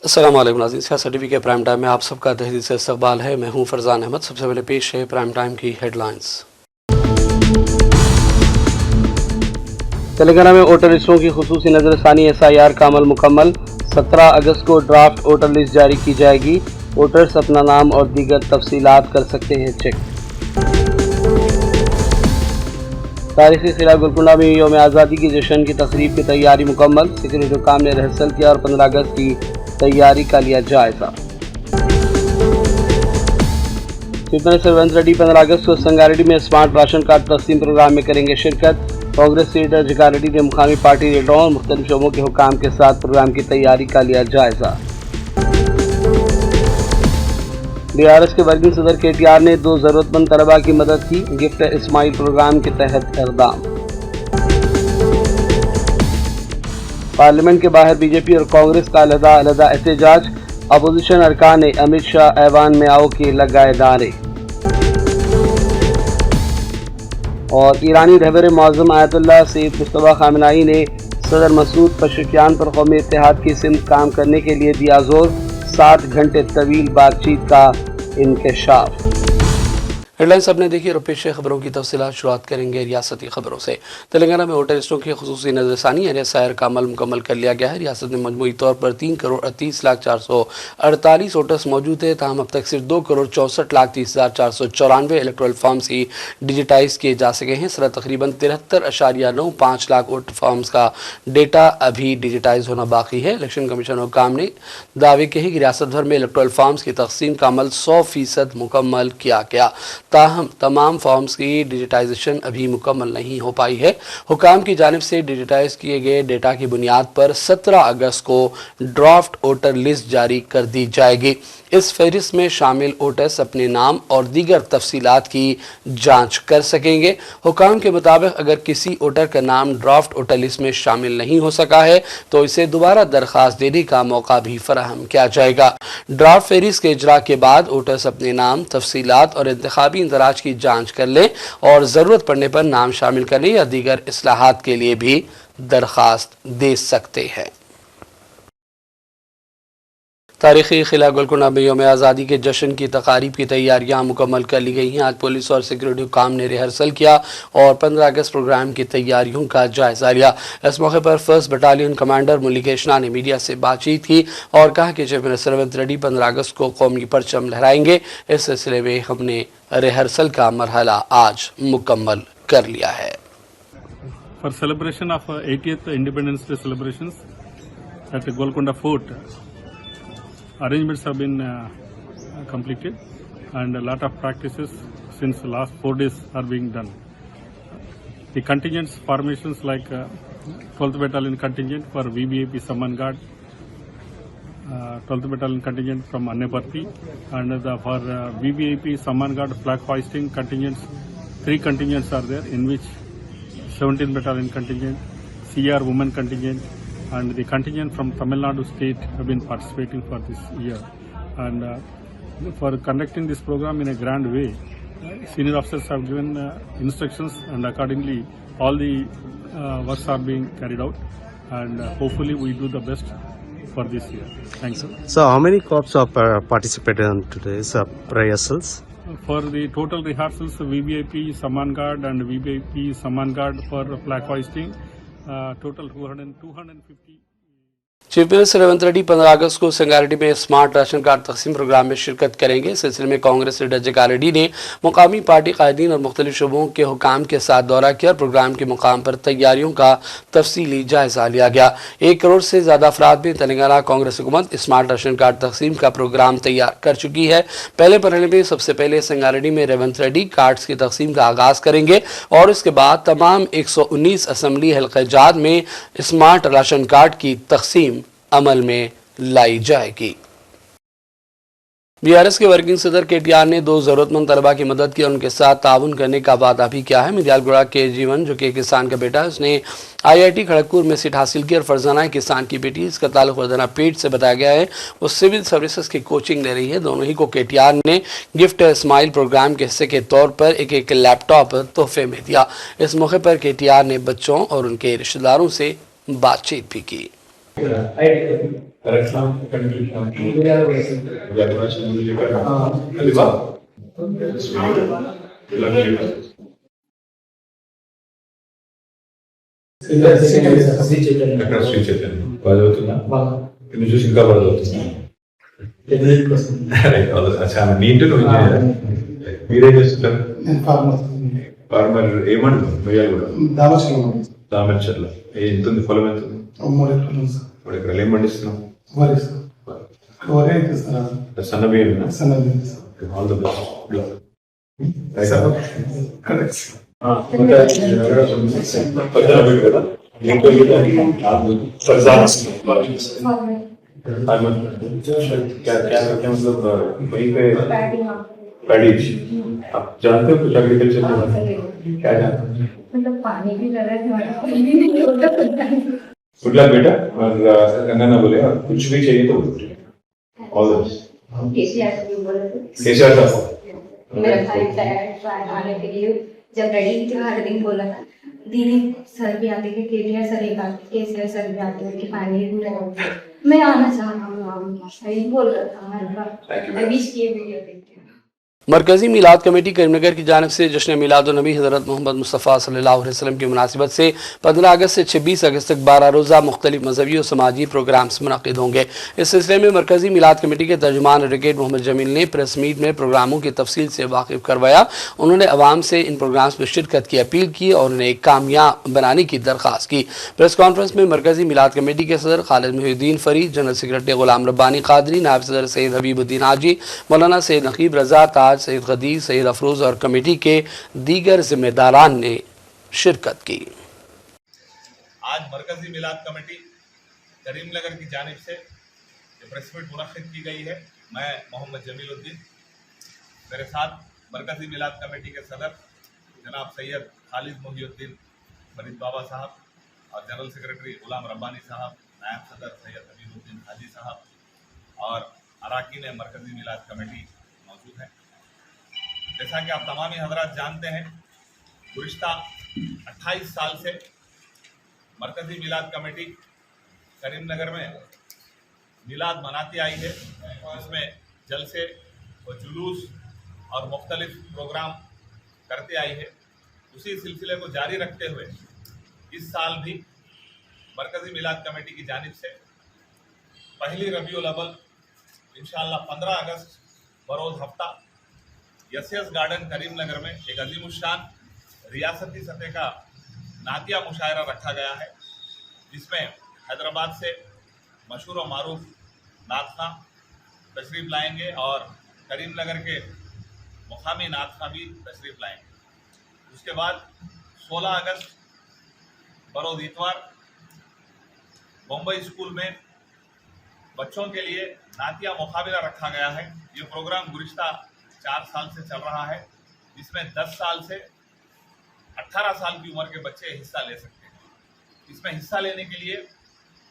अस्सलाम वालेकुम नाज़रीन, सियासत टीवी के प्राइम टाइम में आप सबका तहे से इस्तकबाल है। मैं हूं फरजान अहमद। सबसे पहले पेश है प्राइम टाइम की हेडलाइंस। तेलंगाना में वोटर लिस्टों की खुसूसी नजरसानी SIR का अमल मुकम्मल। 17 अगस्त को ड्राफ्ट वोटर लिस्ट जारी की जाएगी। वोटर्स अपना नाम और दीगर तफसीलात कर सकते हैं चेक। तारीखी किला गोलकुंडा में यौम आज़ादी की जश्न की तकरीब की तैयारी मुकम्मल। सिक्योरिटी हुकाम ने रिहर्सल किया और 15 अगस्त की तैयारी का लिया जायजा। चीफ मिनिस्टर रेवंत रेड्डी 15 अगस्त को संगारेड्डी में स्मार्ट राशन कार्ड तकसीम प्रोग्राम में करेंगे शिरकत। कांग्रेस लीडर जगारेड्डी ने मुकामी पार्टी लीडरों और मुख्तलिफ शोबों के हुकाम के साथ प्रोग्राम की तैयारी का लिया जायजा। BRS के वर्किंग सदर KTR ने 2 जरूरतमंद तलबा की मदद की। गिफ्ट इस्माइल प्रोग्राम के तहत इक़दाम। पार्लियामेंट के बाहर BJP और कांग्रेस का अलहदा एहतजाज। अपोजिशन अरकान ने अमित शाह ऐवान में आओ के लगाए नारे। और ईरानी रहबर मौज़म आयतुल्लाह सैयद मुस्तफ़ा ख़ामेनी ने सदर मसूद पशकियान पर कौमी इत्तेहाद की सिमत काम करने के लिए दिया जोर। 7 घंटे तवील बातचीत का इंकशाफ। हेडलाइंस आपने देखी और पेश खबरों की तफसीलात शुरुआत करेंगे रियासती खबरों से। तेलंगाना में वोटर लिस्टों की खुसूसी नजरसानी SIR का अमल मुकम्मल कर लिया गया है। रियासत में मजमूई तौर पर 3,38,448 वोटर्स मौजूद है। ताहम अब तक सिर्फ 2,64,30,494 इलेक्ट्रल फॉर्म्स ही डिजिटाइज किए जा सके हैं। सर तकरीबन 73.95 लाख वोटर फॉर्म्स का डेटा अभी डिजिटाइज होना बाकी है। इलेक्शन कमीशन हुकाम ने दावे किए हैं कि रियासत भर में इलेक्ट्रल फॉर्म्स की तकसीम का अमल 100% मुकम्मल किया गया। ताहम तमाम फॉर्म्स की डिजिटाइजेशन अभी मुकम्मल नहीं हो पाई है। हुकाम की जानिब से डिजिटाइज किए गए डेटा की बुनियाद पर 17 अगस्त को ड्राफ्ट वोटर लिस्ट जारी कर दी जाएगी। इस फहरिस्त में शामिल वोटर्स अपने नाम और दीगर तफसीलात की जांच कर सकेंगे। हुकाम के मुताबिक अगर किसी वोटर का नाम ड्राफ्ट वोटर लिस्ट में शामिल नहीं हो सका है तो इसे दोबारा दरख्वास्त देने का मौका भी फराहम किया जाएगा। ड्राफ्ट फहरिस्त के इजरा के बाद वोटर्स अपने नाम, तफसीलात और इंतखाबी इंदराज की जांच कर लें और ज़रूरत पड़ने पर नाम शामिल करने या दीगर इस्लाहात के लिए भी दरख्वास्त दे सकते हैं। तारीखी किला गोलकुंडा में यौम आज़ादी के जश्न की तकारीब की तैयारियां मुकम्मल कर ली गई हैं। आज पुलिस और सिक्योरिटी हुकाम ने रिहर्सल किया और 15 अगस्त प्रोग्राम की तैयारियों का जायजा लिया। इस मौके पर 1st बटालियन कमांडर मुरलीकृष्णा ने मीडिया से बातचीत की और कहा कि चीफ मिनिस्टर रेवंत रेड्डी 15 अगस्त को कौमी परचम लहराएंगे। इस सिलसिले में हमने रिहर्सल का मरहला आज मुकम्मल कर लिया है। For celebration of 80th Independence Day celebrations at Golconda Fort, arrangements have been completed and a lot of practices since the last 4 days are being done. The contingents formations like 12th Battalion contingent for VBAP Samman Guard, 12th Battalion contingent from Anneparthi, and for VBAP Samman Guard flag hoisting contingents, 3 contingents are there, in which 17th Battalion contingent, CR women contingent, and the contingent from Tamil Nadu state have been participating for this year. And for conducting this program in a grand way, senior officers have given instructions, and accordingly all the works are being carried out, and hopefully we do the best for this year. Thanks. So how many corps are participated in today's rehearsals? For the total rehearsals, VBIP Samman Guard and VBIP Samman Guard for flag hoisting, total 250. Chief minister Revanth Reddy 15 अगस्त को संगारेड्डी में smart ration card तकसीम programme में शिरकत करेंगे। इस सिलसिले में Congress leader जगारेड्डी ने मुकामी पार्टी कायदीन और मुख्तलिफ शोबों के हुकाम के साथ दौरा किया। प्रोग्राम के मुकाम पर तैयारियों का तफसीली जायजा लिया गया। 1 करोड़ से ज़्यादा अफराद में तेलंगाना कांग्रेस हुकूमत स्मार्ट राशन कार्ड तकसीम का प्रोग्राम तैयार कर चुकी है। पहले मरहले में सबसे पहले संगारेड्डी में रेवंत रेड्डी कार्ड्स की तकसीम का आगाज़ करेंगे और उसके बाद तमाम 119 असम्बली हल्क़ाजात में स्मार्ट राशन कार्ड की तकसीम अमल में लाई जाएगी। BRS के वर्किंग सदर KTR ने 2 जरूरतमंद तलबा की मदद की और उनके साथ ताउन करने का वादा भी किया है। मिर्जालगुड़ा के जीवन जो कि किसान का बेटा है, उसने IIT खड़गपुर में सीट हासिल की और फरजाना है किसान की बेटी। इसका ताल्लुक फरजाना पेट से बताया गया है। वो सिविल सर्विसेज की कोचिंग ले रही है। दोनों ही को KTR ने गिफ्ट इस्माइल प्रोग्राम के हिस्से के तौर पर एक लैपटॉप तोहफे में दिया। इस मौके पर KTR ने बच्चों और उनके रिश्तेदारों से बातचीत भी की। అక్కడ శ్రీ చైతన్య బాగా చదువుతున్నా నిన్ను చూసి ఇంకా బాగా చదువుతున్నా చాలా నీట్ మీరేం చేస్తుంటారు ఫార్మర్ ఏమంటారు మియాలు కూడా దామర్చర్ల ఎంత ఉంది పొలం ఎంత ఉంది 3 ఎకరాలు ఏం పండిస్తున్నాం సన్న బియ్యం ఆల్ ద బెస్ట్ आप जानते हो कुछ एग्रीकल्चर के बारे में क्या जानते हो मतलब पानी भी कर रहे हैं गुड लक बेटा और गंगा बोले और कुछ भी चाहिए तो ऑल द बेस्ट केसीआर से भी बोले थे केसीआर साहब मेरा भाई फ्लाइट आने के लिए जब रेडी थे हर दिन बोला था दीदी सर भी आते थे केटीआर सर एक आते केसीआर सर भी आते थे कि पानी मैं आना चाह रहा हूँ सही बोल रहा था हमारे पास मैं विश किए वीडियो देखते मरकज़ी मीलाद कमेटी करीमनगर की जानब से जश्न मीलादुन्नबी हज़रत मोहम्मद मुस्तफ़ा सल्लल्लाहु अलैहि वसल्लम की मुनासिबत से 15 अगस्त से 26 अगस्त तक 12 रोज़ा मुख्तलिफ मजहबी और समाजी प्रोग्राम्स मुनक़िद होंगे। इस सिलसिले में मरकज़ी मीलाद कमेटी के तर्जुमान एडवोकेट मोहम्मद जमील ने प्रेस मीट में प्रोग्रामों की तफसील से वाकिफ़ करवाया। उन्होंने अवाम से इन प्रोग्राम्स में शिरकत की अपील की और उन्हें कामयाब बनाने की दरख्वास्त की। प्रेस कॉन्फ्रेंस में मरकज़ी मीलाद कमेटी के सदर खालिद मोहिउद्दीन फरीद, जनरल सेक्रेटरी गुलाम रब्बानी कादरी, नायब सदर सैयद हबीबुद्दीन हाजी, मौलाना सैयद नकीब रज़ा, ताज सैयद गदीर, सैयद अफरोज और कमेटी के दीगर जिम्मेदारान ने शिरकत की। आज मरकजी मिलाद कमेटी करीमनगर की जानिब से प्रेस मीट मुनक़िद की गई है। मैं मोहम्मद जमीलुद्दीन, मेरे साथ मरकजी मिलाद कमेटी के सदर जनाब सैयद खालिद मोहिउद्दीन फरीद बाबा साहब और जनरल सेक्रेटरी गुलाम रब्बानी साहब, नायब सदर सैयद हबीबुद्दीन हाजी साहब और अराकीन मरकजी मिलाद कमेटी मौजूद हैं। जैसा कि आप तमामी हजरात जानते हैं, गुज़िश्ता 28 साल से मरकज़ी मिलाद कमेटी करीमनगर में मिलाद मनाती आई है, जिसमें जलसे व जुलूस और मुख्तलिफ प्रोग्राम करते आई है। उसी सिलसिले को जारी रखते हुए इस साल भी मरकज़ी मिलाद कमेटी की जानिब से पहली रबीउल अव्वल इंशाअल्लाह 15 अगस्त बरोज़ हफ्ता यस गार्डन करीमनगर में एक अजीमुशान रियासती सतह का नातिया मुशायरा रखा गया है, जिसमें हैदराबाद से मशहूर और मारूफ नातना तशरीफ़ लाएंगे और करीमनगर के मुकामी नातना भी तशरीफ़ लाएंगे। उसके बाद 16 अगस्त बरोज़ इतवार मुंबई स्कूल में बच्चों के लिए नातिया मुकाबला रखा गया है। ये प्रोग्राम गुज़िश्ता 4 साल से चल रहा है, जिसमें 10 साल से 18 साल की उम्र के बच्चे हिस्सा ले सकते हैं। इसमें हिस्सा लेने के लिए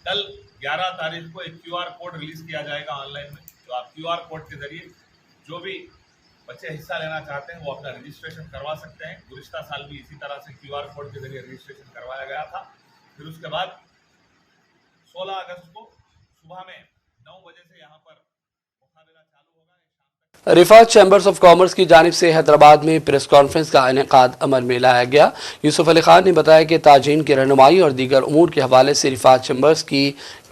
कल 11 तारीख को एक QR कोड रिलीज़ किया जाएगा ऑनलाइन में, तो आप QR कोड के ज़रिए जो भी बच्चे हिस्सा लेना चाहते हैं वो अपना रजिस्ट्रेशन करवा सकते हैं। गुज़िश्ता साल भी इसी तरह से QR कोड के ज़रिए रजिस्ट्रेशन करवाया गया था। फिर उसके बाद 16 अगस्त को सुबह में 9 बजे से यहाँ पर मुकाबला चालू होगा। रिफात चैम्बर्स ऑफ कॉमर्स की जानिब से हैदराबाद में प्रेस कॉन्फ्रेंस का इनेकाद अमल में लाया गया। यूसुफ अली खान ने बताया कि ताजीन की रहनुमाई और दीगर उमूर के हवाले से रिफात चैम्बर्स की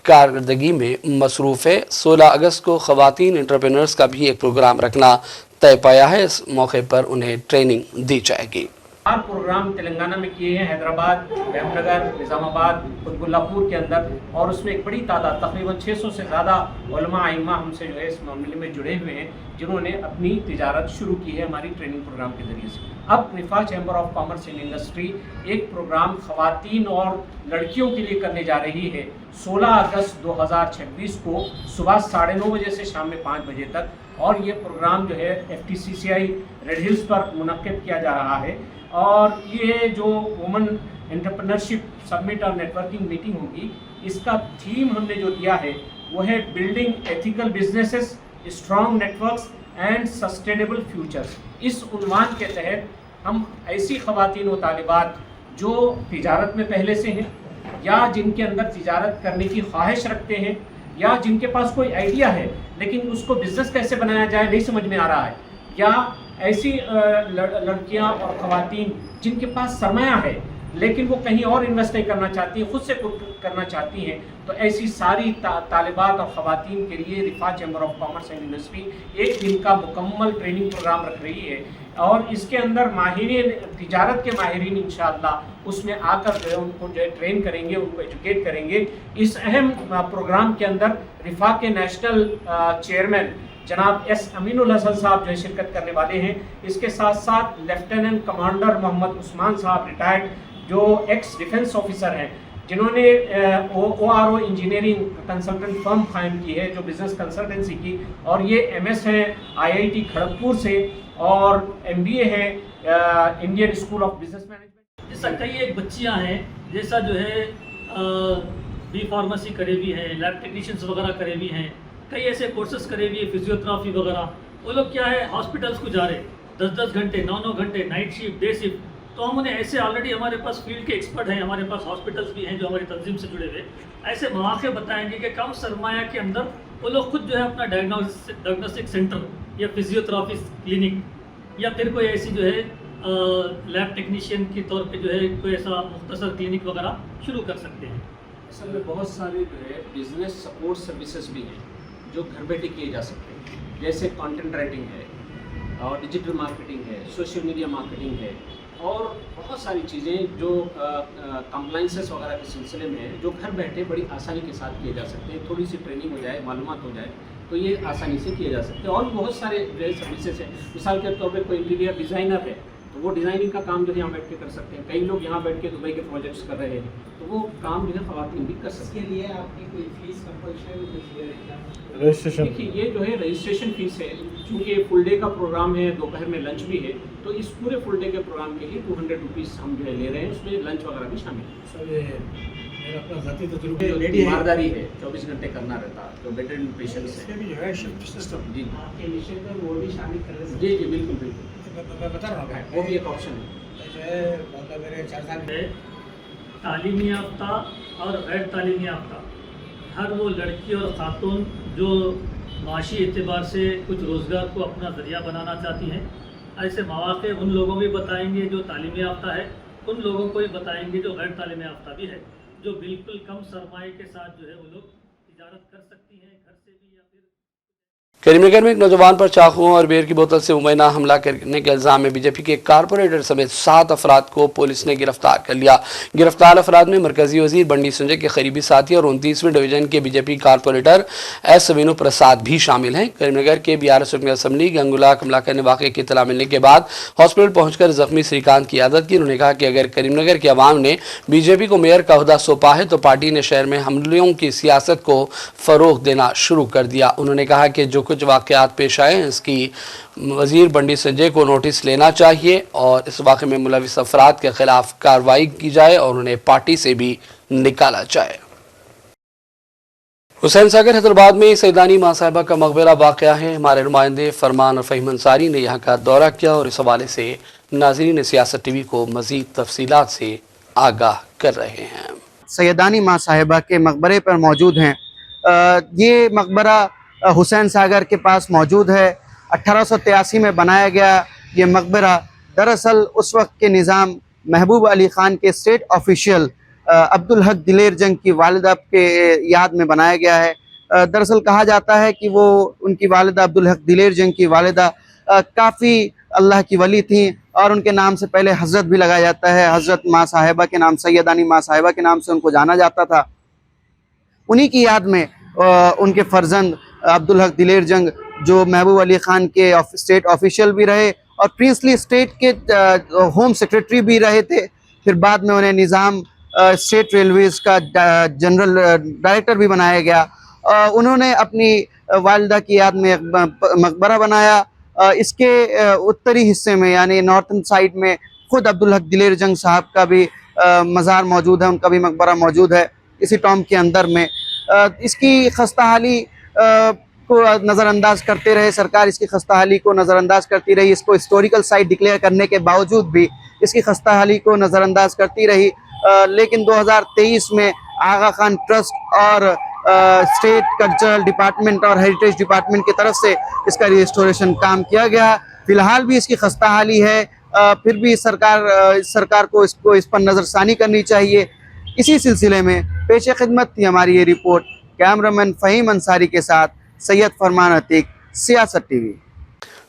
कारकर्दगी में मसरूफ़ है। 16 अगस्त को ख़वातीन एंटरप्रेन्योर्स का भी एक प्रोग्राम रखना तय पाया है। इस मौके पर उन्हें ट्रेनिंग दी जाएगी। 4 प्रोग्राम तेलंगाना में किए हैं, हैदराबाद, रहमनगर, निज़ामाबाद, कुतुबुल्लापुर के अंदर, और उसमें एक बड़ी तादाद तकरीबन 600 से ज़्यादा उलमा आइम्मा हमसे जो है इस मामले में जुड़े हुए हैं, जिन्होंने अपनी तिजारत शुरू की है हमारी ट्रेनिंग प्रोग्राम के ज़रिए से। अब Rifa chamber of commerce and industry एक प्रोग्राम ख़वातीन और लड़कियों के लिए करने जा रही है 16 अगस्त 2026 को सुबह 9:30 बजे से शाम में 5 बजे तक, और ये प्रोग्राम जो है FTCCI रेड हिल्स पर मुनक्किद किया जा रहा है। और ये जो वुमेन एंटरप्रेन्योरशिप समिट और नेटवर्किंग मीटिंग होगी, इसका थीम हमने जो दिया है वो है building ethical businesses, strong networks and sustainable futures. इस उन्वान के तहत हम ऐसी ख़वातीन व तालिबात जो तिजारत में पहले से हैं, या जिनके अंदर तिजारत करने की ख्वाहिश रखते हैं, या जिनके पास कोई आइडिया है लेकिन उसको बिजनेस कैसे बनाया जाए नहीं समझ में आ रहा है, या ऐसी लड़कियां और ख़वातीन जिनके पास सरमाया है लेकिन वो कहीं और इन्वेस्ट नहीं करना चाहती, खुद से कुछ करना चाहती हैं, तो ऐसी सारी तालिबात और ख़वातीन के लिए Rifa chamber of commerce and industry एक दिन का मुकम्मल ट्रेनिंग प्रोग्राम रख रही है और इसके अंदर माहिरीन तिजारत के माहिरीन इंशाअल्लाह उसमें आकर जो है उनको जो है ट्रेन करेंगे, उनको एजुकेट करेंगे। इस अहम प्रोग्राम के अंदर रिफा के नेशनल चेयरमैन जनाब एस अमीनुल हसन साहब जो है शिरकत करने वाले हैं। इसके साथ साथ लेफ्टिनेंट कमांडर मोहम्मद उस्मान साहब रिटायर्ड जो एक्स डिफेंस ऑफिसर हैं, जिन्होंने ORO इंजीनियरिंग कंसल्टेंट फर्म कायम की है जो बिज़नेस कंसल्टेंसी की, और ये MS हैं IIT खड़गपुर से और MBA है Indian school of business management. जैसा कई एक बच्चियां हैं जैसा जो है बी फार्मेसी करे भी हैं, लैब टेक्नीशियंस वगैरह करे भी हैं, कई ऐसे कोर्सेज करे भी है, फिजियोथेरापी वगैरह। वो लोग क्या है हॉस्पिटल्स को जा रहे 10-10 घंटे 9-9 घंटे नाइट शिफ्ट डे शिफ्ट, तो हम उन्हें ऐसे ऑलरेडी हमारे पास फील्ड के एक्सपर्ट हैं, हमारे पास हॉस्पिटल्स भी हैं जो हमारी तंजीम से जुड़े हुए, ऐसे मौके बताएंगे कि कम सरमाया के अंदर वो लोग खुद जो है अपना डायग्नोस्टिक सेंटर या फिजियोथेरापी क्लिनिक या फिर कोई ऐसी जो है लैब टेक्नीशियन के तौर पे जो है कोई ऐसा मुख्तसर क्लिनिक वगैरह शुरू कर सकते हैं। असल में बहुत सारे जो है बिजनेस सपोर्ट सर्विसेज भी हैं जो घर बैठे किए जा सकते हैं, जैसे कंटेंट राइटिंग है और डिजिटल मार्केटिंग है, सोशल मीडिया मार्केटिंग है और बहुत सारी चीज़ें जो कंप्लाइंसेस वगैरह के सिलसिले में है जो घर बैठे बड़ी आसानी के साथ किए जा सकते हैं। थोड़ी सी ट्रेनिंग हो जाए, मालूमात हो जाए तो ये आसानी से किए जा सकते हैं। और भी बहुत सारे जो है सर्विसेज हैं, मिसाल के तौर पे कोई इंटीरियर डिज़ाइनर है तो वो डिज़ाइनिंग का काम जो है यहाँ बैठ के कर सकते हैं। कई लोग यहाँ बैठ के दुबई के प्रोजेक्ट्स कर रहे हैं तो वो काम जो है ख़वातीन भी कर सकते हैं। इसके लिए आपकी कोई फीस कंपल्शन रजिस्ट्रेशन देखिए ये जो है रजिस्ट्रेशन फीस है, चूँकि फुल डे का प्रोग्राम है, दोपहर में लंच भी है, तो इस पूरे फुल डे के प्रोग्राम के लिए 200 रुपीज़ हम जो है ले रहे हैं, उसमें लंच वगैरह भी शामिल है। सर मेरा अपना ज़ाती तजुर्बा जो लेडी है ईमानदारी है 24 घंटे करना रहता है, जो वेटरन पेशेंट्स इसमें है भी जो है शिफ्ट सिस्टम जी आपके मिशन में वो भी शामिल कर रहे जी जी बिल्कुल बिल्कुल मैं बता रहा हूँ वो भी एक ऑप्शन है। जो है मतलब मेरे 4 साल है तालीमी याफ्ता और गैर तालीमी याफ्ता हर वो लड़की और ख़ातून जो माशी एतबार से कुछ रोज़गार को अपना ज़रिया बनाना चाहती हैं, ऐसे मौक़े उन लोगों भी बताएंगे जो तालीमी याफ्ता है, उन लोगों को भी बताएंगे जो गैर तालीमी याफ्ता भी है, जो बिल्कुल कम सरमाए के साथ जो है वो लोग तिजारत कर सकती हैं घर से भी या फिर। करीमनगर में एक नौजवान पर चाकुओं और बेर की बोतल से मुबैना हमला करने के इल्जाम में बीजेपी के कारपोरेटर समेत 7 अफराद को पुलिस ने गिरफ्तार कर लिया। गिरफ्तार अफराद में मरकजी वजीर बंडी संजय के करीबी साथी और 29वीं डिवीजन के बीजेपी कारपोरेटर एस वेणु प्रसाद भी शामिल हैं। करीमनगर के BRS रुकन असम्बली गंगुला कमलाकर ने वाक़े की इत्तला मिलने के बाद हॉस्पिटल पहुंचकर जख्मी श्रीकांत की आदत की। उन्होंने कहा कि अगर करीमनगर के अवाम ने बीजेपी को मेयर का ओहदा सौंपा है तो पार्टी ने शहर में हमलों की सियासत को फ़रोग़ देना शुरू कर दिया। उन्होंने कहा कि जो कुछ वाक़यात पेश आए हैं इसकी वजीर बंडी संजय को नोटिस लेना चाहिए और इस वाक़े में मुलविस अफराद के खिलाफ कार्रवाई की जाए और उन्हें पार्टी से भी निकाला जाए। हुसैन सागर हैदराबाद में सैयदानी मां साहिबा का मकबरा वाक़या है। हमारे नुमाइंदे फरमान और फ़हीम अंसारी ने यहाँ का दौरा किया और इस हवाले से नाज़रीन सियासत TV को मज़ीद तफसीलात से आगाह कर रहे हैं। सैयदानी मां साहिबा के मकबरे पर मौजूद हैं। ये मकबरा हुसैन सागर के पास मौजूद है। 1883 में बनाया गया ये मकबरा दरअसल उस वक्त के निज़ाम महबूब अली ख़ान के स्टेट ऑफिशियल अब्दुल हक दिलेर जंग की वालिदा के याद में बनाया गया है। दरअसल कहा जाता है कि वो उनकी वालिदा अब्दुल हक दिलेर जंग की वालिदा काफ़ी अल्लाह की वली थी और उनके नाम से पहले हज़रत भी लगाया जाता है। हज़रत मां साहिबा के नाम, सैयदानी मां साहिबा के नाम से उनको जाना जाता था। उन्हीं की याद में उनके फर्जंद अब्दुल हक दिलेर जंग जो महबूब अली ख़ान के स्टेट ऑफिशियल भी रहे और प्रिंसली स्टेट के होम सेक्रेटरी भी रहे थे। फिर बाद में उन्हें निज़ाम स्टेट रेलवेज़ का जनरल डायरेक्टर भी बनाया गया। उन्होंने अपनी वालिदा की याद में एक मकबरा बनाया। इसके उत्तरी हिस्से में यानी नॉर्थन साइड में ख़ुद अब्दुल हक दिलेर जंग साहब का भी मज़ार मौजूद है, उनका भी मकबरा मौजूद है इसी टॉम के अंदर में। इसकी खस्ताहाली को नज़रअंदाज करते रहे सरकार, इसकी खस्ताहाली को नज़रअंदाज करती रही। इसको हिस्टोरिकल साइट डिक्लेयर करने के बावजूद भी इसकी खस्ताहाली को नज़रअंदाज करती रही लेकिन 2023 में आगा खान ट्रस्ट और स्टेट कल्चरल डिपार्टमेंट और हेरिटेज डिपार्टमेंट की तरफ से इसका रिस्टोरेशन काम किया गया। फिलहाल भी इसकी खस्ताहाली है, फिर भी सरकार को इस पर नज़रसानी करनी चाहिए। इसी सिलसिले में पेशे खिदमत थी हमारी ये रिपोर्ट। कैमरामैन फ़हीम अंसारी के साथ सैयद फरमान अतीक, सियासत टीवी।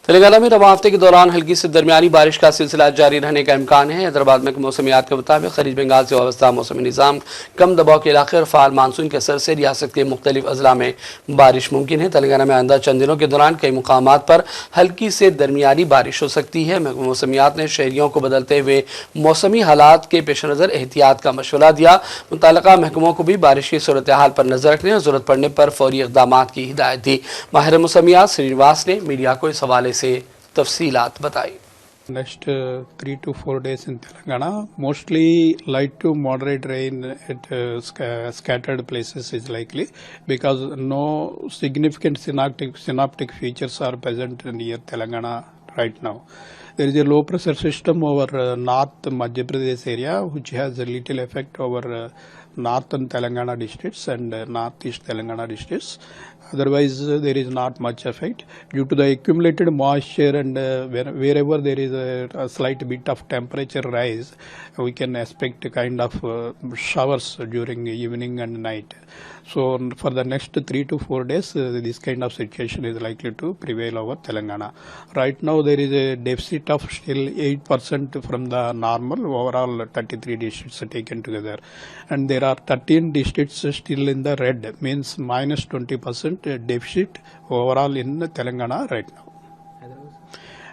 तेलंगाना में रवां हफ्ते के दौरान हल्की से दरमियानी बारिश का सिलसिला जारी रहने का इम्कान है। हैदराबाद में मौसमियात के मुताबिक खलीज बंगाल से वाबस्ता मौसमी निज़ाम, कम दबाव के इलाके और फाल मानसून के असर से रियासत के मुख्तलिफ अजला में बारिश मुमकिन है। तेलंगाना में आइंदा चंद दिनों के दौरान कई मुकामात पर हल्की से दरमियानी बारिश हो सकती है। मौसमियात ने शहरियों को बदलते हुए मौसमी हालात के पेश नज़र एहतियात का मशवरा दिया। मुतल्लिका महकमों को भी बारिश की सूरत हाल पर नजर रखने और ज़रूरत पड़ने पर फौरी इक़दामात की हिदायत दी। माहिर मौसमियात श्रीनिवास ने मीडिया को इस हवाले से तफसीलात बताई। Next 3 to 4 days in Telangana, mostly light to moderate rain at scattered places is likely because no significant synoptic features are present near Telangana right now. There is a low pressure system over north Madhya Pradesh area which has a little effect over northern Telangana districts and northeast Telangana districts. Otherwise, there is not much effect due to the accumulated moisture and wherever there is a slight bit of temperature rise, we can expect a kind of showers during evening and night. So, for the next 3 to 4 days, this kind of situation is likely to prevail over Telangana. Right now, there is a deficit of still 8% from the normal overall 33 districts taken together, and there are 13 districts still in the red, means minus 20% deficit overall in Telangana right now.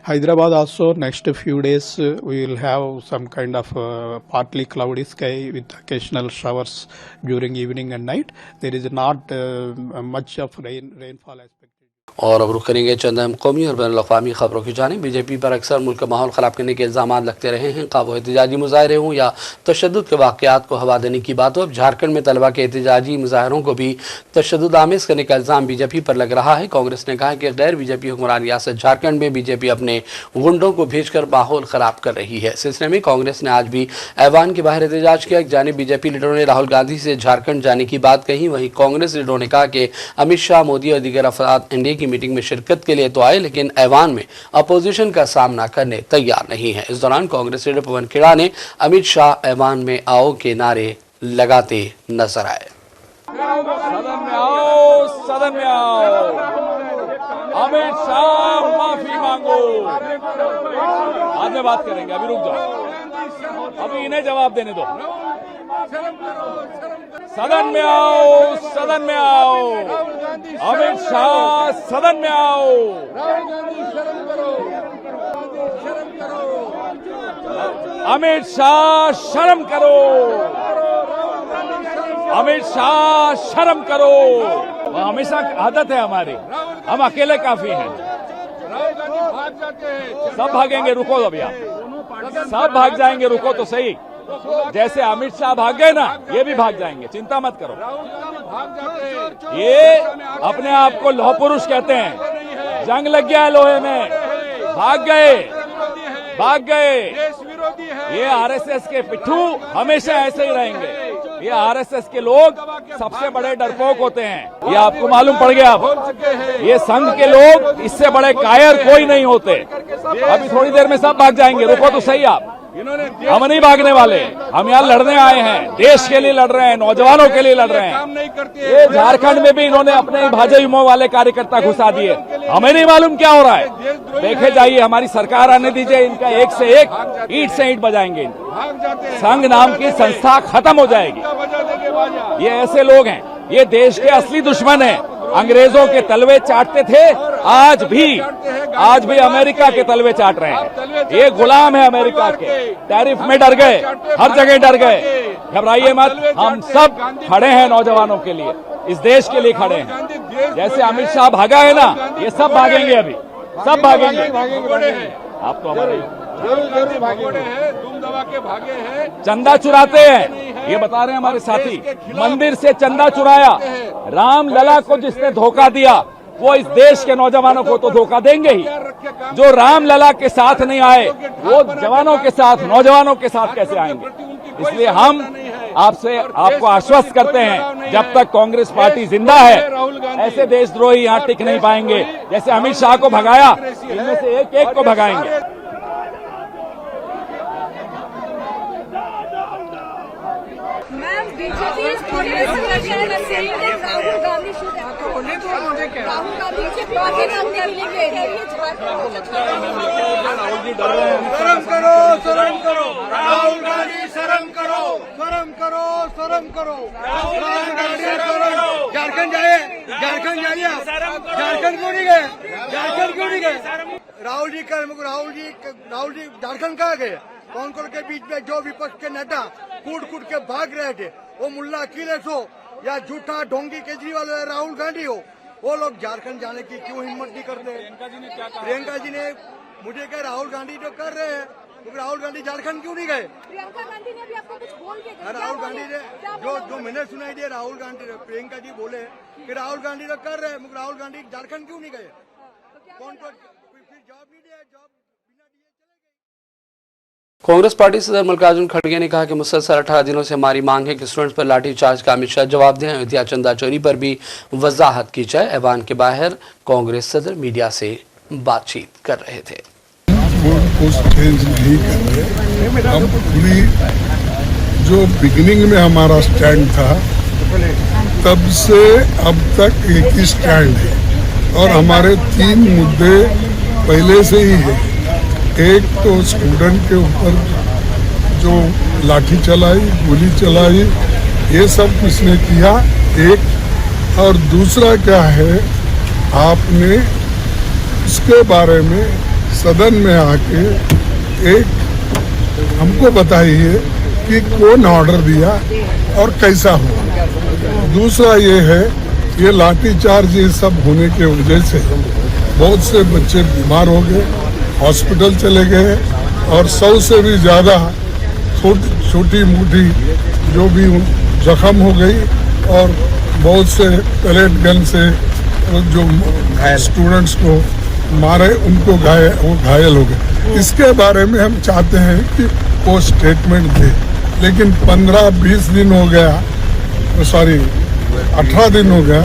Hyderabad also next few days we will have some kind of partly cloudy sky with occasional showers during evening and night. There is not much of rainfall expected. और अब रुख करेंगे चंद अहम कौमी और ban अवी खबरों की जानिब। बीजेपी पर अक्सर मुल्क का माहौल ख़राब करने के इल्ज़ाम लगते रहे हैं, खा वो एहतजाजी मुजाहरे हों या तशद्दुद के वाक़यात को हवा देने की बात हो। अब झारखंड में तलबा के एहतजाजी मुजाहरों को भी तशद्दुद आमेज़ करने का इल्ज़ाम बीजेपी पर लग रहा है। कांग्रेस ने कहा है कि गैर बीजेपी हुक्मरान रियासत झारखंड में बीजेपी अपने गुंडों को भेज कर माहौल ख़राब कर रही है। सिलसिले में कांग्रेस ने आज भी ऐवान के बाहर एहतजाज किया। एक जानिब बीजेपी लीडरों ने राहुल गांधी से झारखंड जाने की बात कही, वहीं कांग्रेस लीडरों ने कहा कि अमित शाह, मोदी और दीगर अफराद एनडीए की मीटिंग में शिरकत के लिए तो आए, लेकिन ऐवान में अपोजिशन का सामना करने तैयार नहीं है। इस दौरान कांग्रेस लीडर पवन खेड़ा ने अमित शाह ऐवान में आओ के नारे लगाते नजर आए। सदन में आओ, सदन में आओ, अमित शाह माफी मांगो। आज में बात करेंगे, अभी रुक जाओ, अभी इन्हें जवाब देने दो। सदन में आओ, सदन में आओ, अमित शाह सदन में आओ। अमित शाह शर्म करो, अमित शाह शर्म करो। हमेशा आदत है हमारी, हम अकेले काफी हैं। सब भागेंगे, रुको अभी आप, सब भाग जाएंगे, रुको तो सही। जैसे अमित शाह भाग गए ना, ये भी भाग जाएंगे, चिंता मत करो। ये अपने आप को लौह पुरुष कहते हैं, जंग लग गया है लोहे में, भाग गए, भाग गए। ये आरएसएस के पिट्ठू हमेशा ऐसे ही रहेंगे। ये आरएसएस के लोग सबसे बड़े डरपोक होते हैं, ये आपको मालूम पड़ गया। अब ये संघ के लोग इससे बड़े कायर कोई नहीं होते। अभी थोड़ी देर में सब भाग जाएंगे, रुको तो सही आप। हम नहीं भागने वाले, हम यहाँ लड़ने आए हैं, देश के लिए लड़ रहे हैं, नौजवानों के लिए लड़ रहे हैं। ये झारखंड में भी इन्होंने अपने भाजपा वाले कार्यकर्ता घुसा दिए, हमें नहीं मालूम क्या हो रहा है। देखे जाइए, हमारी सरकार आने दीजिए, इनका एक से एक ईंट से ईंट बजाएंगे। संघ नाम की संस्था खत्म हो जाएगी। ये ऐसे लोग हैं, ये देश के असली दुश्मन हैं। अंग्रेजों के तलवे चाटते थे, आज भी अमेरिका के तलवे चाट रहे हैं। ये गुलाम है अमेरिका के। टैरिफ में डर गए, हर जगह डर गए। घबराइए मत, हम सब खड़े हैं नौजवानों के लिए, इस देश के लिए खड़े हैं। जैसे अमित शाह भागा है ना, ये सब भागेंगे, अभी सब भागेंगे। आप तो हमारे चंदा चुराते हैं, ये बता रहे हैं हमारे साथी। मंदिर से चंदा चुराया, राम लला को जिसने धोखा दिया, वो इस देश के नौजवानों को तो धोखा देंगे ही। जो राम लला के साथ नहीं आए, वो जवानों के साथ, नौजवानों के साथ कैसे आएंगे? इसलिए हम आपसे आपको आश्वस्त करते हैं, जब तक कांग्रेस पार्टी जिंदा है ऐसे देशद्रोही यहाँ टिक नहीं पाएंगे। जैसे अमित शाह को भगाया, इनमें से एक एक को भगाएंगे। Ma'am, BJP is putting pressure and saying that Rahul Gandhi should Rahul Gandhi से माफी मांगने के लिए गए हैं। ये राहुल जी डर रहे हैं। शर्म करो, शर्म करो, राहुल गांधी शर्म करो, शर्म करो, शर्म करो, राहुल गांधी शर्म करो। झारखंड जाइए, झारखंड जाइए आप, झारखंड क्यों नहीं गए, झारखंड क्यों नहीं गए? राहुल जी झारखंड कहाँ गए? कांग्रेस के बीच में जो विपक्ष के नेता कूद के भाग रहे थे, वो मुल्ला अखिलेश हो या झूठा ढोंगी केजरीवाल हो या राहुल गांधी हो, वो लोग झारखंड जाने की क्यों हिम्मत नहीं करते? प्रियंका जी ने मुझे कहा राहुल गांधी तो कर रहे हैं, तो राहुल गांधी झारखंड क्यों नहीं गए? प्रियंका गांधी ने भी आपको कुछ बोल के राहुल गांधी ने जो मैंने सुनाई दिया, राहुल गांधी प्रियंका जी बोले कि राहुल गांधी तो कर रहे हैं, राहुल गांधी झारखंड क्यों नहीं गए? कौन फिर जॉब नहीं दिया, जॉब बिना दिए चले गए। कांग्रेस पार्टी सदर मल्लिकार्जुन खड़गे ने कहा कि मुसलसल 18 दिनों से हमारी मांग है कि स्टूडेंट्स पर लाठीचार्ज का अमित शाह जवाब दें। अयोध्या चंदा चोरी पर भी वजाहत की जाए। ऐवान के बाहर कांग्रेस सदर मीडिया से बातचीत कर रहे थे। चेंज नहीं कर रहे, हम पूरी जो बिगिनिंग में हमारा स्टैंड था तब से अब तक एक ही स्टैंड है और हमारे 3 मुद्दे पहले से ही है। एक तो स्टूडेंट के ऊपर जो लाठी चलाई, गोली चलाई, ये सब किसने किया एक, और दूसरा क्या है, आपने इसके बारे में सदन में आके एक हमको बताइए कि कौन ऑर्डर दिया और कैसा हुआ। दूसरा ये है, ये लाठीचार्ज ये सब होने के वजह से बहुत से बच्चे बीमार हो गए, हॉस्पिटल चले गए और 100 से भी ज़्यादा छोटी मोटी जो भी जख्म हो गई और बहुत से पैलेट गन से जो स्टूडेंट्स को मारे उनको घायल हो गए। इसके बारे में हम चाहते हैं कि वो स्टेटमेंट दे, लेकिन 15-20 दिन हो गया, 18 दिन हो गया,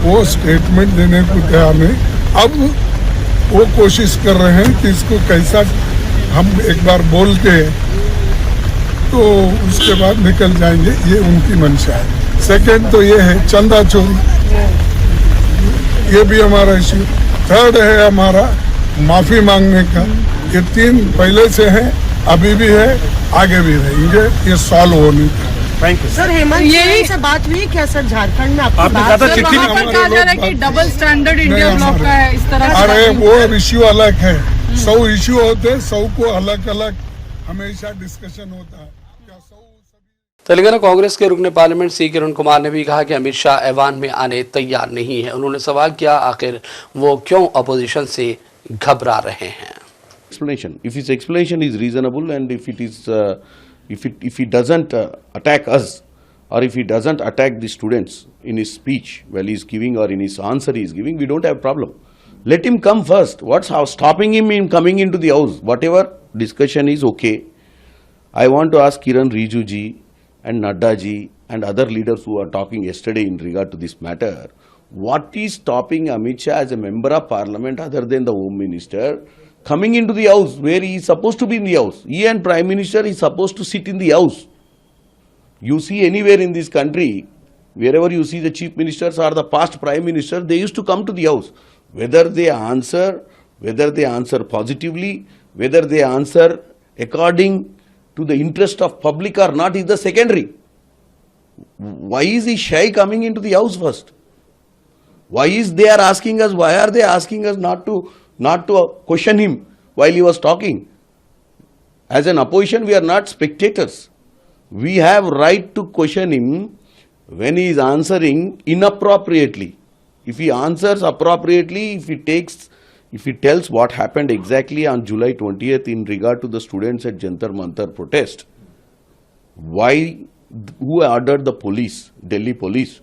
वो स्टेटमेंट देने को तैयार नहीं। अब वो कोशिश कर रहे हैं कि इसको कैसा हम एक बार बोल के तो उसके बाद निकल जाएंगे, ये उनकी मंशा है। सेकंड तो ये है चंदा चोरी, ये भी हमारा इश्यू। थर्ड है हमारा माफी मांगने का। ये 3 पहले से है, अभी भी है, आगे भी रहेंगे, ये सॉल्व होने का। Thank you sir. हेमंत यही से बात हुई क्या सर झारखंड में? आपकी बात सर, वहाँ पर कहा जा रहा है कि डबल स्टैंडर्ड इंडिया ब्लॉक का है, इस तरह से। अरे वो इश्यू अलग है, 100 इश्यू होते हैं, 100 को अलग अलग हमेशा डिस्कशन होता है। तेलंगाना कांग्रेस के रुकने पार्लियामेंट सी किरण कुमार ने भी कहा कि अमित शाह ऐवान में आने तैयार नहीं है। उन्होंने सवाल किया, आखिर वो क्यों अपोजिशन से घबरा रहे हैं। Explanation. If his explanation is reasonable and if it is if he doesn't attack us or if he doesn't attack the students in his speech while he is giving or in his answer he is giving, we don't have problem. Let him come first. What's stopping him in coming into the house? Whatever discussion is okay. I want to ask Kiran Rijiju ji and Nadda ji and other leaders who are talking yesterday in regard to this matter. What is stopping Amit Shah as a member of parliament other than the Home Minister coming into the house where he is supposed to be in the house? He and Prime Minister is supposed to sit in the house. You see anywhere in this country, wherever you see the chief ministers or the past prime minister, they used to come to the house. Whether they answer positively, whether they answer according to the interest of public or not is the secondary. Why is he shy coming into the house first? Why are they asking us not to question him while he was talking? As an opposition, we are not spectators. We have right to question him when he is answering inappropriately. If he answers appropriately, if he tells what happened exactly on July 20th in regard to the students at Jantar Mantar protest, who ordered the police, Delhi police,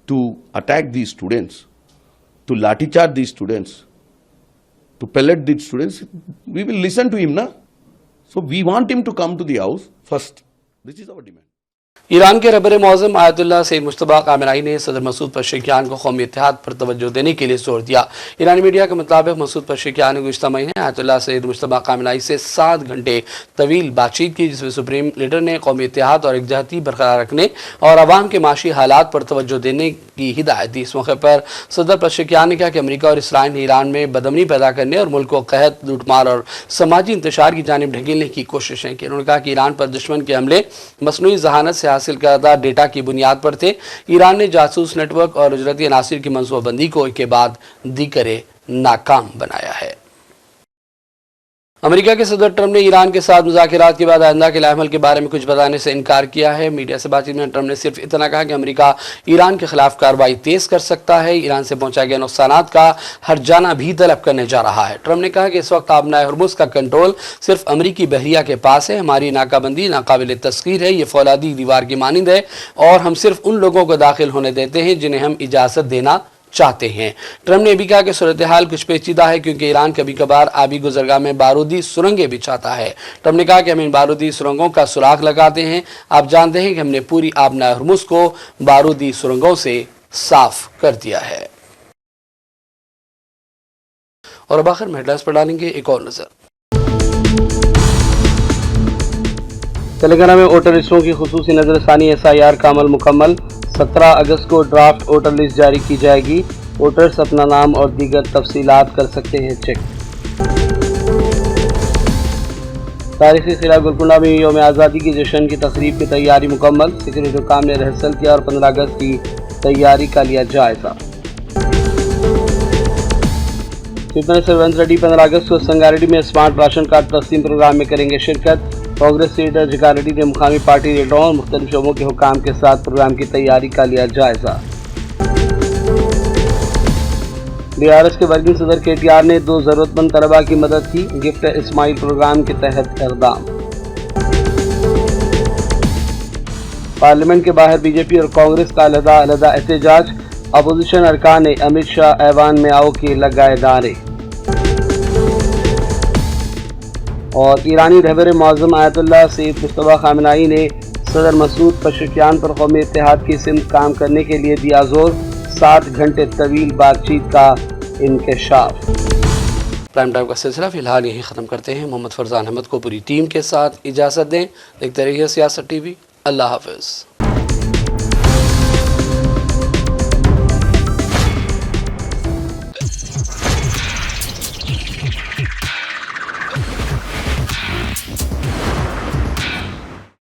to attack these students, to lathi-charge these students, to pellet these students, we will listen to him, na? So we want him to come to the house first. This is our demand. Iran के रहबर Mauzam Ayatollah Syed Mushtaba कामिनाई ने सदर मसूद पशेकियान को कौमी इत्तेहाद पर तवज्जो देने के लिए जोर दिया। ईरानी मीडिया के मुताबिक मसूद पशेकियान ने गुज़िश्ता महीने आयतुल्लाह सैयद मुश्तबा कामिनाई से 7 घंटे तवील बातचीत की, जिसमें सुप्रीम लीडर ने कौमी इत्तेहाद और एकजहती बरकरार रखने और आवाम के माशी हालात पर तवज्जो देने की हिदायत दी। इस मौके पर सदर पशेकियान ने कहा कि अमरीका और इसराइल ने ईरान में बदअमनी पैदा करने और मुल्क को कहत, लूटमार और समाजी इंतशार की जानिब ढकेलने की कोशिशें की। उन्होंने कहा कि ईरान पर दुश्मन के हमले मसनूई जहानत से हासिल करदा डेटा की बुनियाद पर थे। ईरान ने जासूस नेटवर्क और उजरती अनासिर की मनसूबाबंदी को एक के बाद दीगरे नाकाम बनाया है। अमेरिका के सदर ट्रंप ने ईरान के साथ मुज़ाकिरात के बाद आइंदा के लाएमल के बारे में कुछ बताने से इनकार किया है। मीडिया से बातचीत में ट्रंप ने सिर्फ इतना कहा कि अमेरिका ईरान के खिलाफ कार्रवाई तेज कर सकता है। ईरान से पहुंचाए गए नुकसानात का हर्जाना भी तलब करने जा रहा है। ट्रंप ने कहा कि इस वक्त आबनाए हुर्मुज का कंट्रोल सिर्फ अमरीकी बहरिया के पास है। हमारी नाकाबंदी नाकाबिल तस्खीर है, ये फौलादी दीवार की मानिंद है और हम सिर्फ उन लोगों को दाखिल होने देते हैं जिन्हें हम इजाज़त देना चाहते हैं। ट्रंप ने भी कहा कि सूरत हाल कुछ पेचीदा है क्योंकि ईरान कभी कभार आबी गुजरगाह में बारूदी सुरंगें बिछाता है। ट्रंप ने कहा कि हम इन बारूदी सुरंगों का सुराख लगाते हैं। आप जानते हैं कि हमने पूरी आबनाए हुर्मुज को बारूदी सुरंगों से साफ कर दिया है। और अब आखिर में हेडलाइंस पर डालेंगे एक और नजर। तेलंगाना में वोटर लिस्टों की खुसूसी नजरसानी SIR का अमल मुकम्मल। 17 अगस्त को ड्राफ्ट वोटर लिस्ट जारी की जाएगी। वोटर्स अपना नाम और दीगर तफसीलात कर सकते हैं चेक। तारीखी किला गोलकुंडा में यौम आज़ादी की जश्न की तकरीब की तैयारी मुकम्मल। सिक्योरिटी हुकाम ने रिहर्सल किया और 15 अगस्त की तैयारी का लिया जायजा। चीफ मिनिस्टर रेवंत रेड्डी 15 अगस्त को संगारेड्डी में स्मार्ट राशन कार्ड तकसीम प्रोग्राम में करेंगे शिरकत। कांग्रेस लीडर जगारेड्डी ने मुकामी पार्टी लीडरों और मुख्तलिफ शोबों के हुकाम के साथ प्रोग्राम की तैयारी का लिया जायजा। DRS के वर्किंग सदर KTR ने 2 जरूरतमंद तलबा की मदद की। गिफ्ट इस्माइल प्रोग्राम के तहत इक़दाम। पार्लियामेंट के बाहर बीजेपी और कांग्रेस का अलहदा एहतजाज। अपोजिशन अरकान ने अमित शाह ऐवान में आओ के लगाए नारे। और ईरानी रहबर मौज़म आयतुल्लाह सैयद मुश्तबा कामिनाई ने सदर मसूद पशेकियान पर कौमी इत्तेहाद की सिमत काम करने के लिए दिया जोर। 7 घंटे तवील बातचीत का इंकशाफ। प्राइम टाइम का सिलसिला फिलहाल यही ख़त्म करते हैं। मोहम्मद फरजान अहमद को पूरी टीम के साथ इजाज़त दें। देखते रहिए सियासत TV। अल्लाह हाफ़िज़।